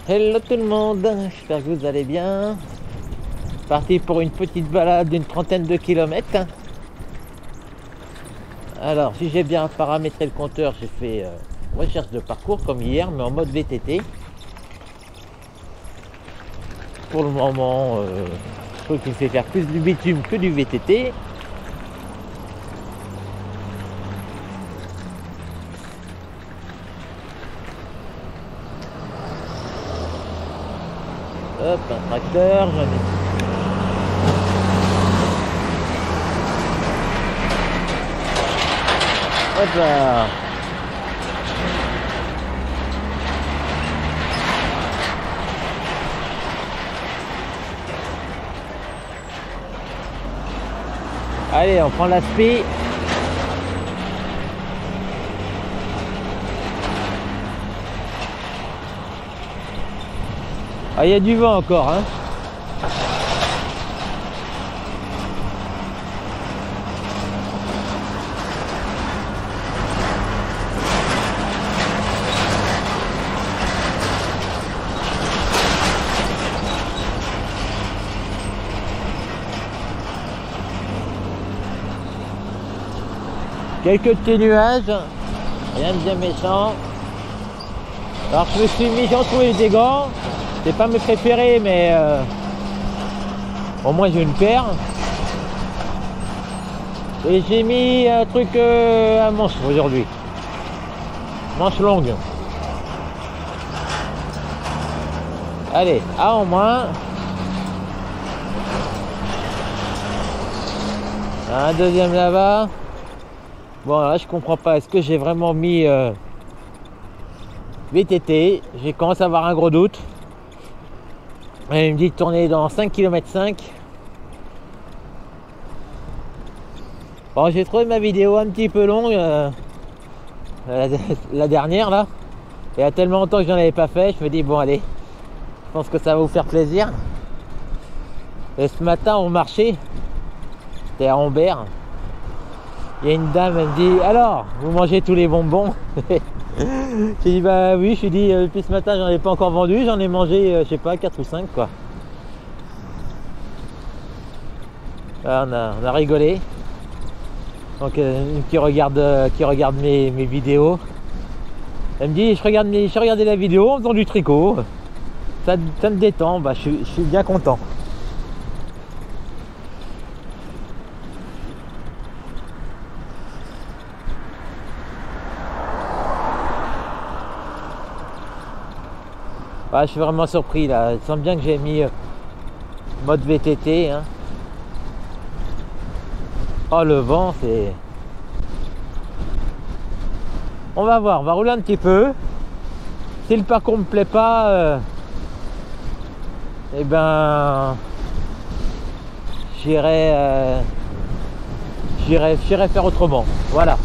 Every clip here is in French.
Hello tout le monde, j'espère que vous allez bien. Parti pour une petite balade d'une trentaine de kilomètres. Alors, si j'ai bien paramétré le compteur, j'ai fait recherche de parcours comme hier, mais en mode VTT. Pour le moment, je trouve qu'il me fait faire plus du bitume que du VTT. Hop, un tracteur, j'en ai. Hop là. Allez, on prend la spi. Ah, il y a du vent encore, hein. Quelques petits nuages, rien de bien méchant. Alors je me suis mis, j'ai retrouvé des gants. C'est pas mes préférés, mais au moins j'ai une paire. Et j'ai mis un truc à manche aujourd'hui. Manche longue. Allez, en moins. Un deuxième là-bas. Bon, là je comprends pas. Est-ce que j'ai vraiment mis VTT? J'ai commencé à avoir un gros doute. Et il me dit de tourner dans 5 km 5. Bon, j'ai trouvé ma vidéo un petit peu longue, la dernière là. Il y a tellement longtemps que j'en avais pas fait, je me dis bon allez, je pense que ça va vous faire plaisir. Et ce matin on marchait, c'était à Ambert. Il y a une dame, elle me dit alors, vous mangez tous les bonbons? J'ai dit bah oui, je suis dit depuis ce matin j'en ai pas encore vendu, j'en ai mangé je sais pas 4 ou 5 quoi. Là, on a rigolé. Donc qui regarde mes vidéos. Elle me dit je regardais la vidéo en faisant du tricot. Ça me détend, bah je suis bien content. Ah, je suis vraiment surpris là, il semble bien que j'ai mis mode VTT. Hein. Oh le vent, c'est... On va voir, on va rouler un petit peu. Si le parcours me plaît pas, eh ben... J'irai faire autrement. Voilà.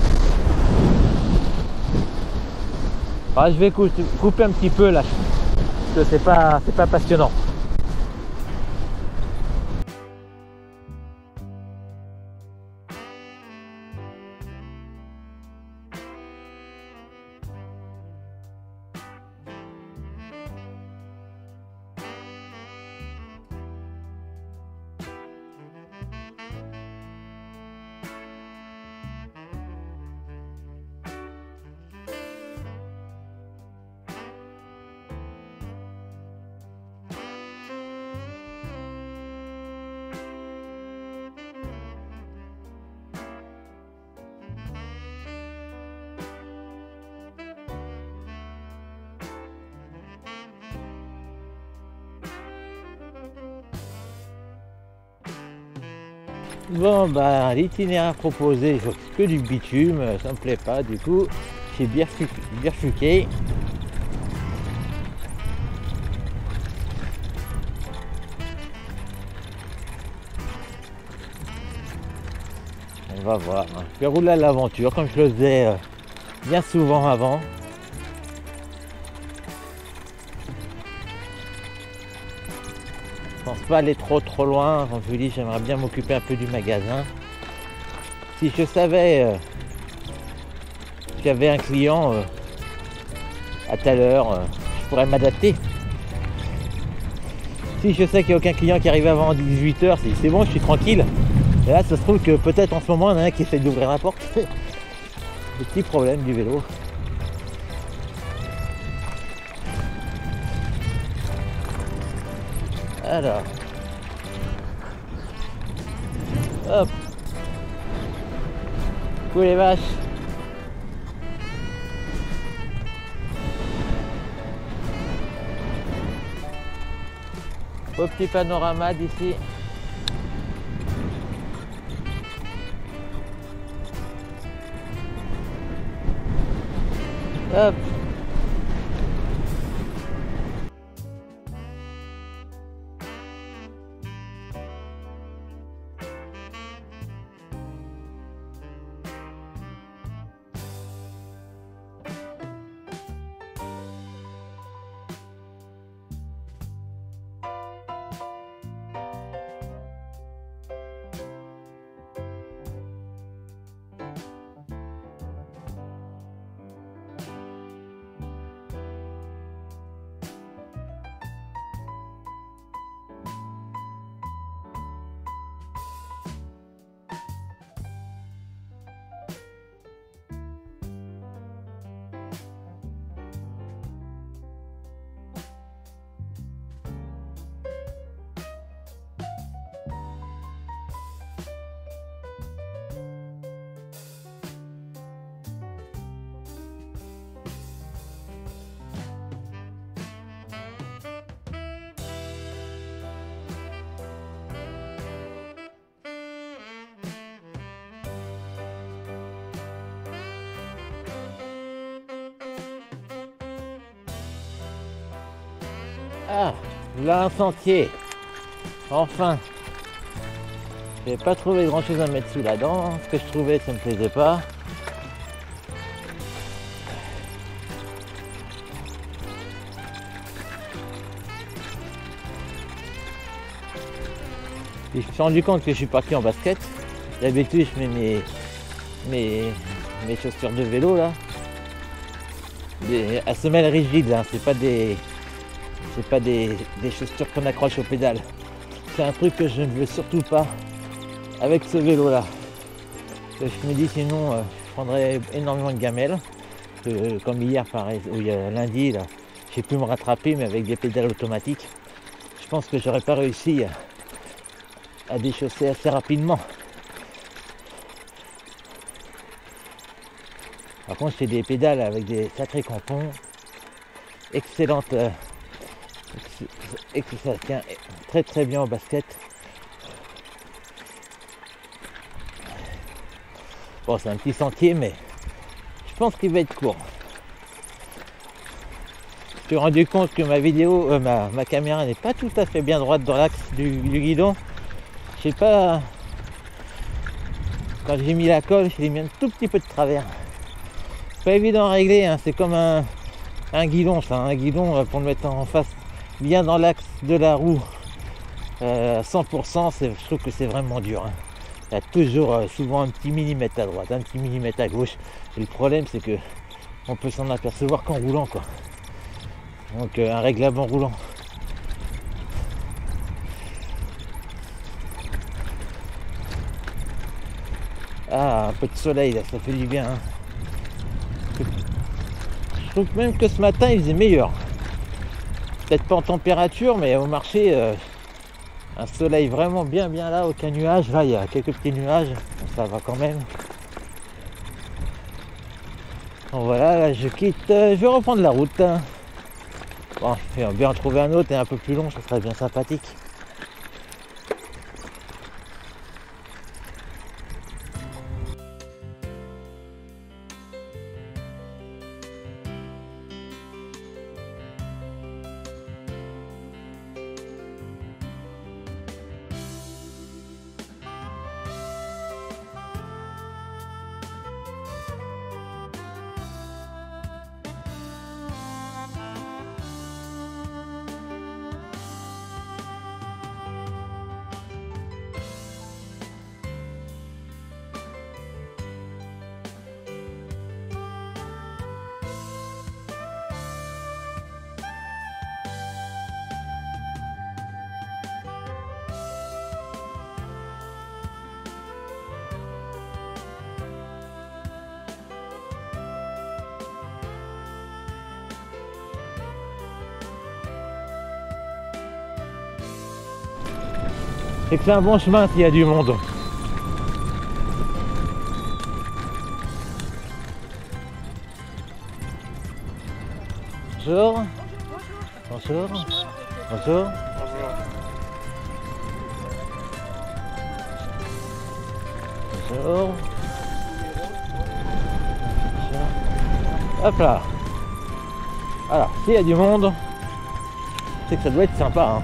Ah, je vais couper un petit peu là. Parce que c'est pas passionnant. Bon bah l'itinéraire proposé, c'est que du bitume, ça me plaît pas, du coup j'ai bifurqué. On va voir, hein. Je vais rouler à l'aventure comme je le faisais bien souvent avant. Je pense pas aller trop loin, comme je vous dis, j'aimerais bien m'occuper un peu du magasin. Si je savais qu'il y avait un client à telle heure, je pourrais m'adapter. Si je sais qu'il n'y a aucun client qui arrive avant 18h, c'est bon, je suis tranquille. Et là, ça se trouve que peut-être en ce moment, il y en a un qui essaie d'ouvrir la porte. Le petit problème du vélo. Alors. Hop. Coucou les vaches. Au petit panorama d'ici. Hop. Ah, là un sentier. Enfin. J'ai pas trouvé grand chose à mettre sous la dent. Ce que je trouvais, ça me plaisait pas. Puis je me suis rendu compte que je suis parti en basket. D'habitude, je mets mes chaussures de vélo là. À semelle rigide, hein. C'est pas des chaussures qu'on accroche aux pédales. C'est un truc que je ne veux surtout pas avec ce vélo là. Je me dis sinon je prendrais énormément de gamelles. Comme hier pareil, ou il y a lundi là, j'ai pu me rattraper mais avec des pédales automatiques. Je pense que j'aurais pas réussi à déchausser assez rapidement. Par contre j'ai des pédales avec des sacrés crampons. Excellente. Et que ça tient très très bien au basket. Bon, c'est un petit sentier, mais je pense qu'il va être court. Je me suis rendu compte que ma vidéo, ma caméra n'est pas tout à fait bien droite dans l'axe du guidon. Je sais pas. Quand j'ai mis la colle, je l'ai mis un tout petit peu de travers. Pas évident à régler, hein. C'est comme un guidon, ça, un guidon pour le mettre en face. Bien dans l'axe de la roue, 100%, je trouve que c'est vraiment dur. Hein. Il y a toujours souvent un petit millimètre à droite, un petit millimètre à gauche. Et le problème, c'est que on peut s'en apercevoir qu'en roulant, quoi. Donc un réglable en roulant. Ah, un peu de soleil, là, ça fait du bien. Hein. Je trouve même que ce matin, il faisait meilleur. Peut-être pas en température, mais au marché, un soleil vraiment bien là, aucun nuage. Là, il y a quelques petits nuages, ça va quand même. Bon, voilà, là, je quitte, je vais reprendre la route. Bon, je vais bien en trouver un autre et un peu plus long, ça serait bien sympathique. C'est que c'est un bon chemin s'il y a du monde. Bonjour. Bonjour. Bonjour. Bonjour. Hop là. Alors, s'il y a du monde, c'est que ça doit être sympa. Hein.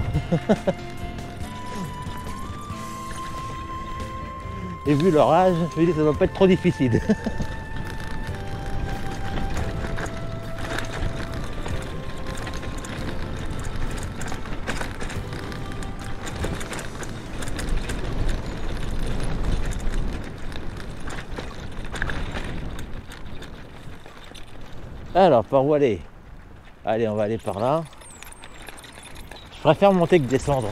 Et vu leur âge, je me dis que ça doit pas être trop difficile. Alors, par où aller? Allez, on va aller par là. Je préfère monter que descendre.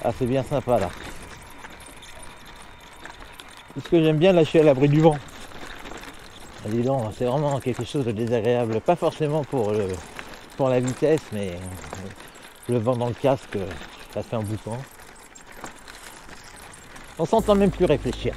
Ah, c'est bien sympa là. Parce que j'aime bien lâcher à l'abri du vent. Ah, dis donc, c'est vraiment quelque chose de désagréable. Pas forcément pour la vitesse, mais le vent dans le casque, ça fait un bout de temps. On s'entend même plus réfléchir.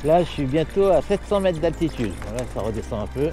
Là, je suis bientôt à 700 mètres d'altitude. Là, ça redescend un peu.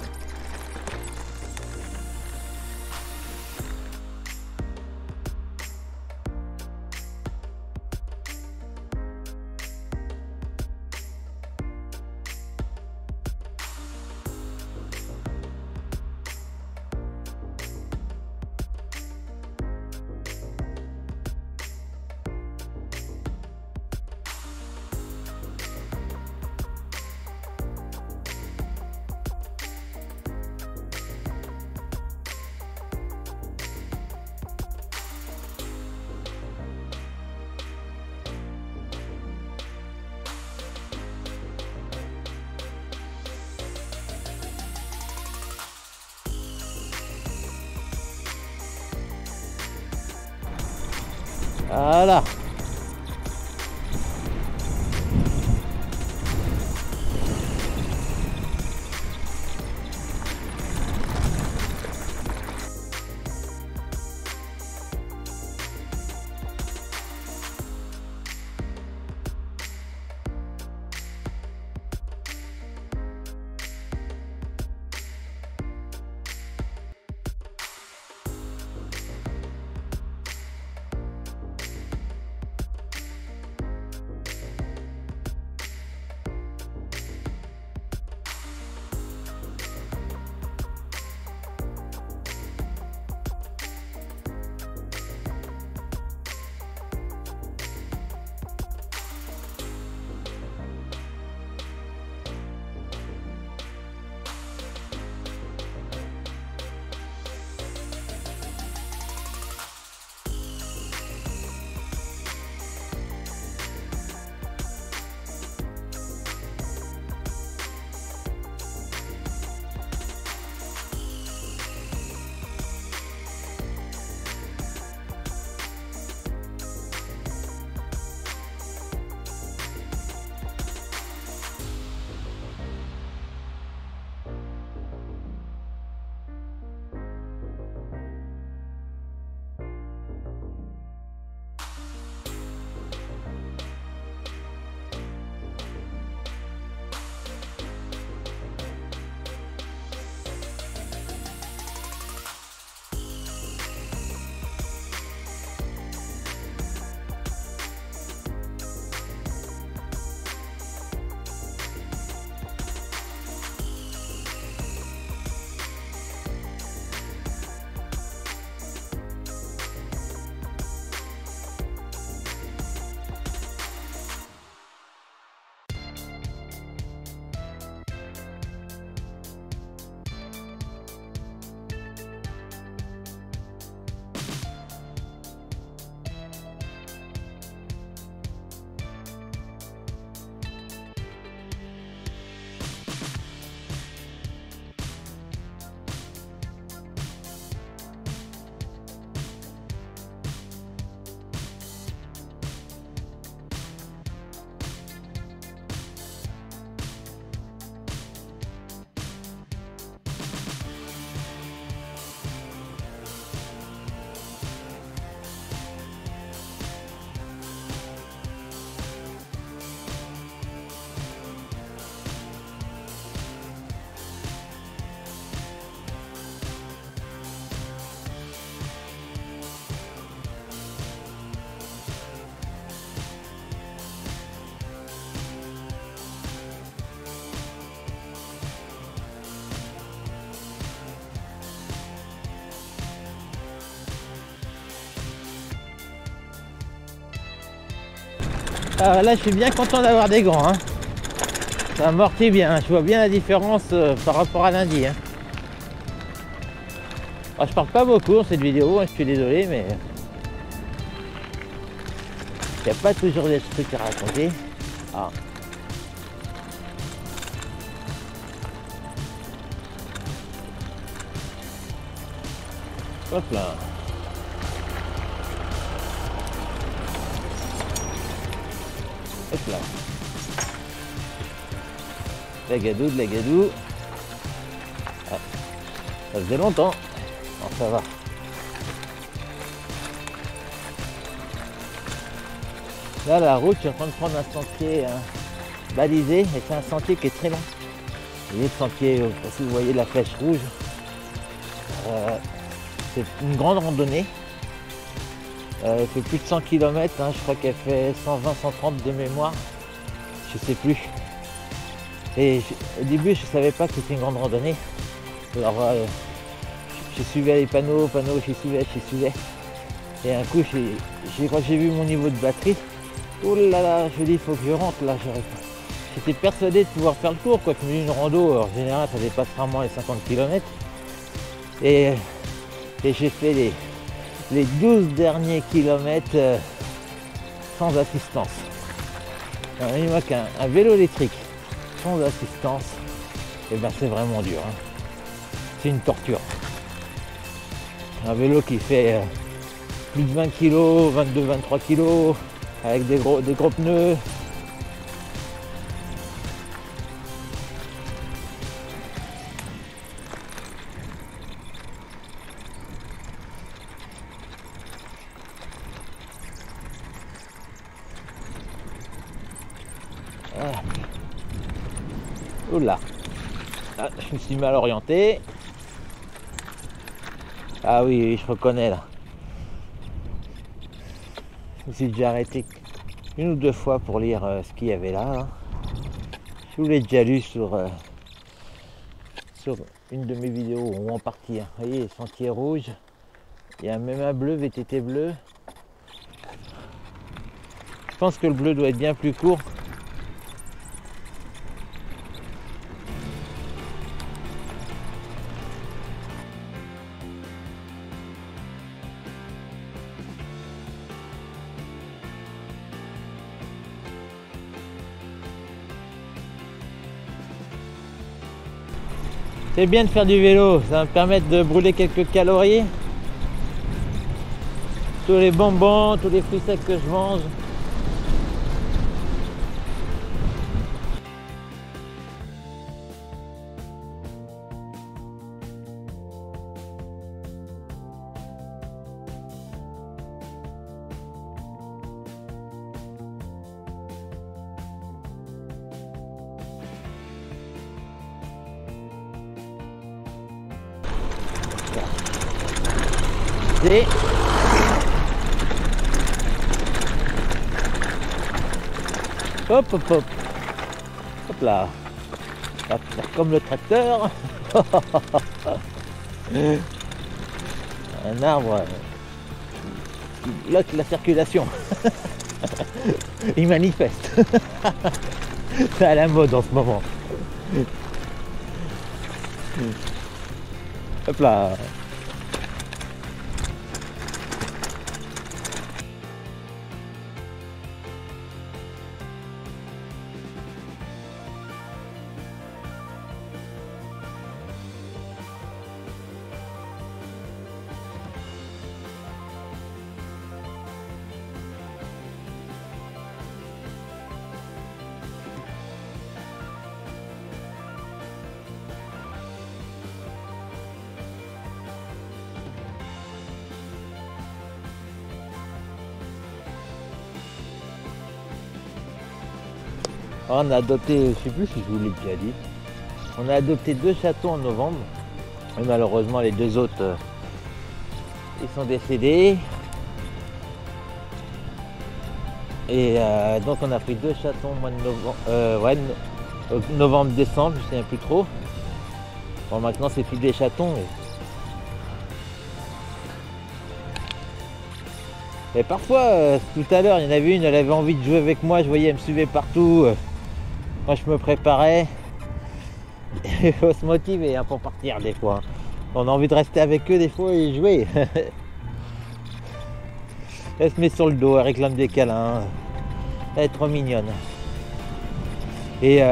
Voilà. Ah, là je suis bien content d'avoir des gants, hein. Ça amortit bien, je vois bien la différence par rapport à lundi, hein. Alors, je parle pas beaucoup dans cette vidéo, hein, je suis désolé, mais il n'y a pas toujours des trucs à raconter. Ah. Hop là. Hop là. La gadoue, de la gadoue. Ah. Ça faisait longtemps. Non, ça va. Là, la route, je suis en train de prendre un sentier balisé, et c'est un sentier qui est très long. Vous voyez le sentier, si vous voyez la flèche rouge, c'est une grande randonnée. Elle fait plus de 100 km, hein, je crois qu'elle fait 120-130 de mémoire, je sais plus. Et au début, je savais pas que c'était une grande randonnée. Alors, je suivais les panneaux, j'y suivais. Et un coup, quand j'ai vu mon niveau de batterie, oh là là, je me dis, il faut que je rentre là, j'arrive pas. J'étais persuadé de pouvoir faire le tour, quoi. Tu me dis une rando, en général, ça dépasse rarement les 50 km. Et j'ai fait les 12 derniers kilomètres sans assistance. Alors, il manque un vélo électrique sans assistance, et ben c'est vraiment dur, hein. C'est une torture. Un vélo qui fait plus de 20 kg, 22-23 kg, avec des gros pneus. Ah. Oula, ah, je me suis mal orienté. Ah oui, je reconnais là. Je me suis déjà arrêté une ou deux fois pour lire ce qu'il y avait là, hein. Je vous l'ai déjà lu sur une de mes vidéos, ou en partie, hein. Vous voyez, sentier rouge. Il y a même un bleu, VTT bleu. Je pense que le bleu doit être bien plus court. C'est bien de faire du vélo, ça va me permettre de brûler quelques calories. Tous les bonbons, tous les fruits secs que je mange. Et hop hop hop hop là, on va faire comme le tracteur. Un arbre qui bloque la circulation. Il manifeste. C'est à la mode en ce moment. Hop là. On a adopté, je sais plus si je vous l'ai déjà dit, on a adopté 2 chatons en novembre. Et malheureusement les 2 autres, ils sont décédés. Et donc on a pris 2 chatons au mois de novembre, novembre-décembre, je ne sais plus trop. Bon, maintenant c'est plus des chatons. Et parfois, tout à l'heure, il y en avait une, elle avait envie de jouer avec moi, je voyais, elle me suivait partout quand je me préparais. Il faut se motiver pour partir des fois. On a envie de rester avec eux des fois et jouer. Elle se met sur le dos, elle réclame des câlins. Elle est trop mignonne. Et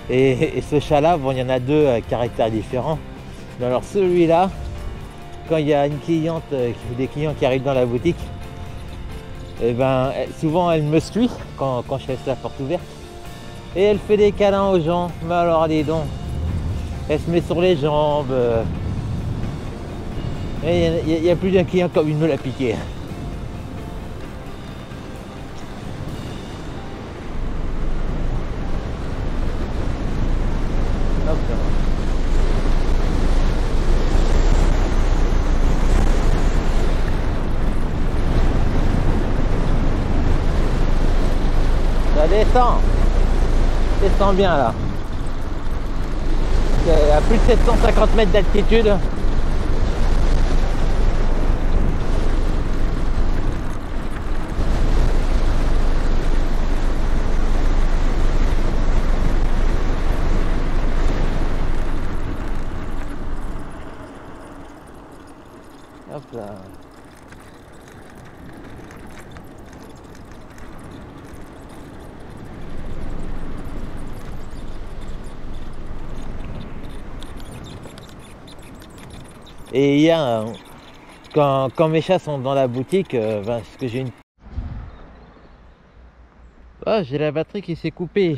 ce chat-là, bon, il y en a deux à caractères différents. Mais alors celui-là, quand il y a une cliente, des clients qui arrivent dans la boutique, et ben souvent elle me suit quand je laisse la porte ouverte. Et elle fait des câlins aux gens. Mais alors allez donc. Elle se met sur les jambes. Et il y a plus d'un client qui a envie de me la piquer. Hop là. Ça descend bien là. À plus de 750 mètres d'altitude. Hop là. Et hier, quand mes chats sont dans la boutique, parce que j'ai une... Ah, j'ai la batterie qui s'est coupée.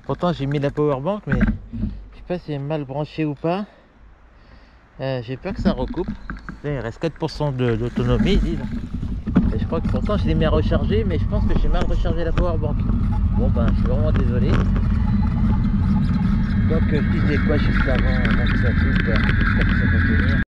Pourtant j'ai mis la powerbank, mais je sais pas si elle est mal branchée ou pas. J'ai peur que ça recoupe. Là, il reste 4% d'autonomie. Et je crois que pourtant je l'ai mis à recharger, mais je pense que j'ai mal rechargé la powerbank. Bon ben, je suis vraiment désolé. Donc je disais quoi juste avant que ça coupe, j'espère que ça va venir.